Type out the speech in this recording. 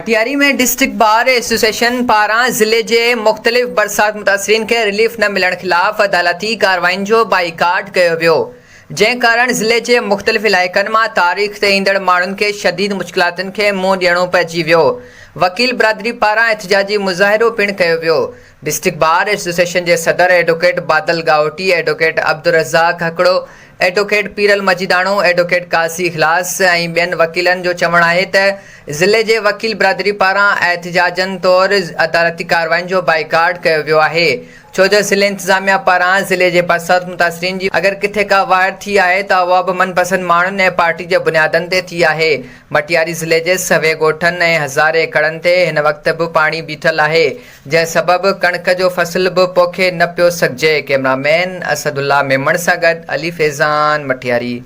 मटियारी में district bar association पारां ज़िले के मुख़्तलिफ़ बरसात मुतासिरीन के रिलीफ न मिलण खिलाफ़ अदालती कार्रवाइन जो बाइकाट किया वियो, जंहिं कारण ज़िले के मुख़्तलिफ़ इलाइक़नि मां तारीख़ ते ईंदड़ माण्हुनि खे शदीद मुश्किलातुनि खे मुंहुं ॾियणो पइजी वियो। वकील बिरादरी पारां एहतिजाजी मुज़ाहिरो पिणु कयो वियो। डिस्ट्रिक्ट बार एसोसिएशन के सदर advocate Badal Gavti, advocate Abdul Razzaq Hakro, advocate Peeral Majeedano, advocate Qazi Ikhlas ऐं ॿियनि वकीलनि जो चवणु आहे त ज़िले जे वकील बिरादरी पारां एहतिजाजन तौरु अदालती कार्रवाइनि जो बाइकाट कयो वियो आहे, छो जो ज़िले इंतज़ामिया पारां ज़िले जे बरसात मुतासिरीन जी अगरि किथे का वार थी आहे त उहा बि मनपसंद माण्हुनि ऐं पार्टी जे बुनियादनि ते थी आहे। मटियारी ज़िले जे सवे ॻोठनि ऐं हज़ारे एकड़नि ते हिन वक़्त बि पाणी बीठल आहे, जंहिं सबबि कणिक जो फसल बि पोखे न पियो सघिजे। कैमरामैन असदुल्ला मेमण सां गॾु अली फैज़ान, मटियारी।